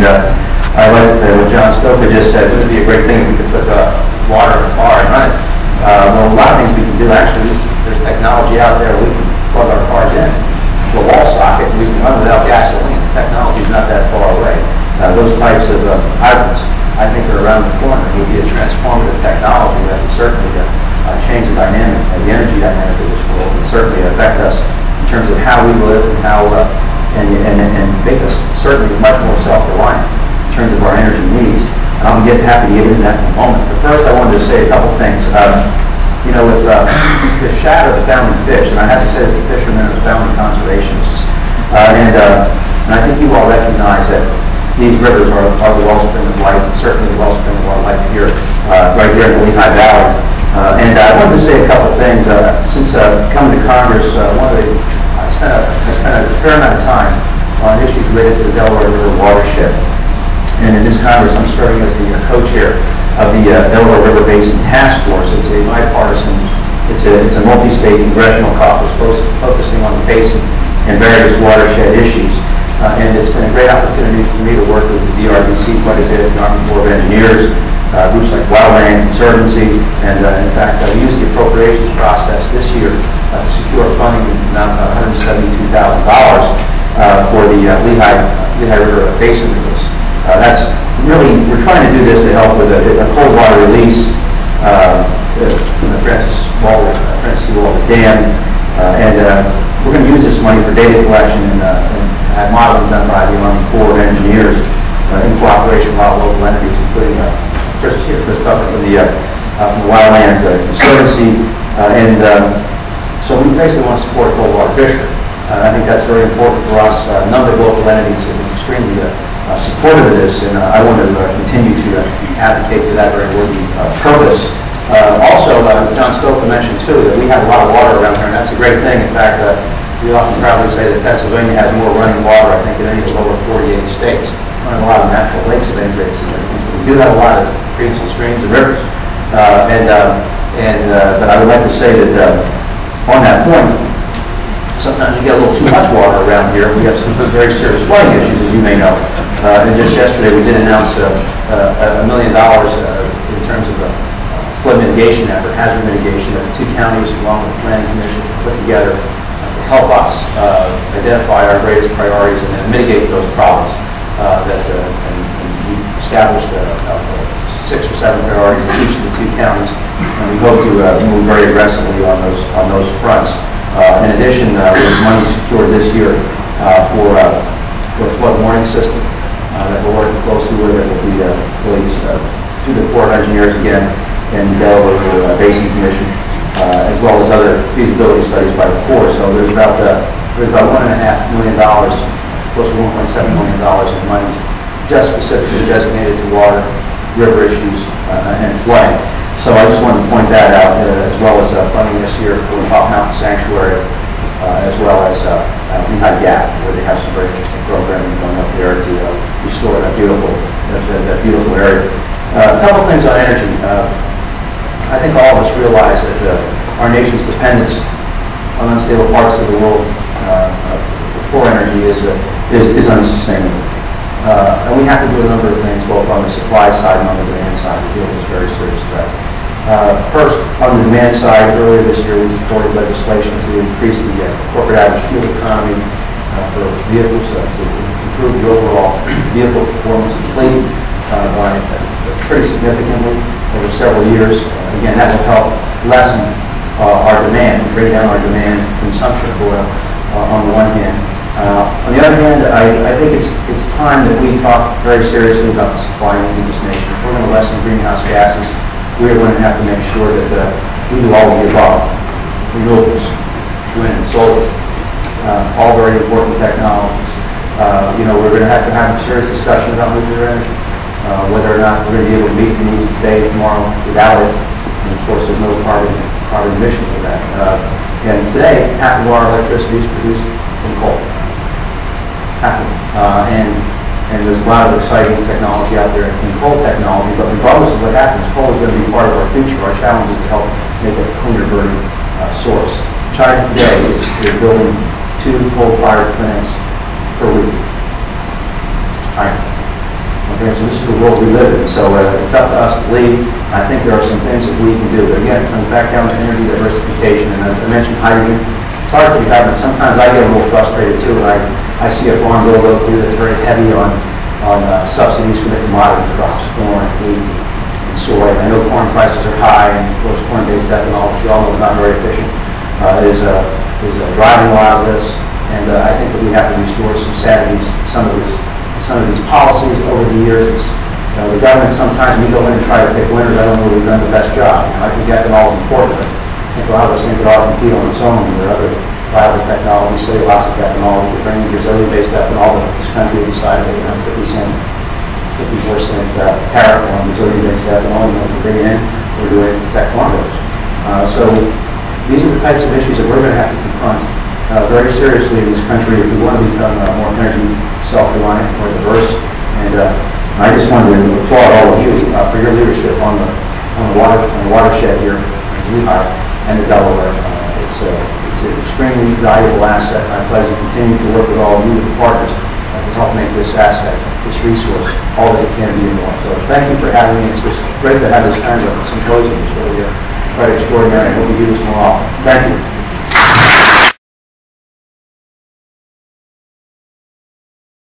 I like what John Stoker just said. It would be a great thing if we could put water in a car and run it. Well, a lot of things we can do actually. There's technology out there. We can plug our cars in to a wall socket and we can run without gasoline. The technology is not that far away. Those types of hybrids, I think, are around the corner. It would be a transformative technology that would certainly change the dynamic, the energy dynamic of this world, and certainly affect us in terms of how we live and how and make us certainly much more self-reliant in terms of our energy needs. And I'm happy to get into that in a moment. But first, I wanted to say a couple things. With the Shad are the founding fish, and I have to say that the fishermen are the founding conservationists. And I think you all recognize that these rivers are the wellspring of life, and certainly the wellspring of our life here, right here in the Lehigh Valley. And I wanted to say a couple things. Since coming to Congress, I spent a fair amount of time on issues related to the Delaware River watershed. And in this Congress, I'm serving as the co-chair of the Delaware River Basin Task Force. It's a bipartisan, it's a multi-state congressional caucus focusing on the basin and various watershed issues. And it's been a great opportunity for me to work with the DRBC quite a bit, the Army Corps of Engineers, groups like Wildland Conservancy, and in fact, we used the appropriations process this year to secure funding in the amount of $172,000 for the Lehigh River Basin release. That's really, we're trying to do this to help with a cold water release from the Francis Walter Dam, and we're going to use this money for data collection and have modeling done by the Army Corps of Engineers in cooperation with a lot of local entities, including Chris Buffett from the Wildlands Conservancy, and so we basically want to support cold water fishery. I think that's very important for us. A number of local entities have been extremely supportive of this, and I want to continue to advocate for that very worthy purpose. Also, John Stoker mentioned too that we have a lot of water around here, and that's a great thing. In fact, we often proudly say that Pennsylvania has more running water, I think, than any of the lower 48 states. We have a lot of natural lakes of any great significance, but we do have a lot of creeks and streams and rivers. But I would like to say that on that point, sometimes you get a little too much water around here. We have some very serious flooding issues, as you may know. And just yesterday, we did announce $1 million in terms of a flood mitigation effort, hazard mitigation, that the two counties, along with the Planning Commission, put together to help us identify our greatest priorities and then mitigate those problems. And we established 6 or 7 priorities in each of the two counties, and we hope to move very aggressively on those fronts. In addition, there's money secured this year for a flood warning system that we're working closely with. It will be released through the Corps of Engineers again and the Delaware Basin Commission, as well as other feasibility studies by the Corps. So there's about $1.5 million, close to $1.7 million in money just specifically designated to water, river issues, and flooding. So I just wanted to point that out, as well as funding this year for the Hop Mountain Sanctuary, as well as Lehigh Gap, where they have some very interesting programming going up there to restore that beautiful area. A couple things on energy. I think all of us realize that our nation's dependence on unstable parts of the world for energy is unsustainable. And we have to do a number of things, both on the supply side and on the demand side, to deal with this very serious threat. First, on the demand side, earlier this year we supported legislation to increase the corporate average fuel economy for vehicles to improve the overall vehicle performance of the fleet by pretty significantly over several years. Again, that will help lessen our demand, bring down our demand consumption of oil on the one hand. On the other hand, I think it's time that we talk very seriously about the supply needs of this nation. If we're going to lessen greenhouse gases, we are going to have to make sure that we do all of the above. Renewables, wind and solar, all very important technologies. We're going to have a serious discussion about nuclear energy, whether or not we're going to be able to meet the needs of today and tomorrow without it. And of course, there's no carbon emission for that. And today, half of our electricity is produced from coal. And there's a lot of exciting technology out there in coal technology, but regardless of what happens, coal is going to be part of our future. Our challenge is to help make it a cleaner burning source. China today is building 2 coal-fired plants per week. China. experience. And this is the world we live in, so it's up to us to lead. I think there are some things that we can do. But again, it comes back down to energy diversification. And I mentioned hydrogen. It's hard for you, but sometimes I get a little frustrated too, and I see a farm bill locally that's very heavy on subsidies for the commodity crops, corn, wheat, and soy. I know corn prices are high, and of course corn-based ethanol, which you all know is not very efficient, is driving a lot of this. And I think that we have to restore some sanity to some of these policies over the years. The government, sometimes we go in and try to pick winners. I don't know if we've done the best job. I think ethanol is important. I think a lot of us think it ought to compete on its own. There are other viable technologies, cellulosic ethanol, we could bring Brazilian-based ethanol, but this country decided they have 54-cent tariff on Brazilian-based ethanol, and we're bringing in, we're doing it to protect farmers. So these are the types of issues that we're going to have to confront very seriously in this country if we want to become more energy self-reliant, more diverse. And I just wanted to applaud all of you for your leadership on the watershed here in Lehigh and the Delaware. It's an extremely valuable asset. I pledge to continue to work with all of you, the partners, to help make this asset, this resource, all that it can be and more. So thank you for having me. It's just great to have this kind of symposium. It's really quite extraordinary. I hope we do this more often. Thank you.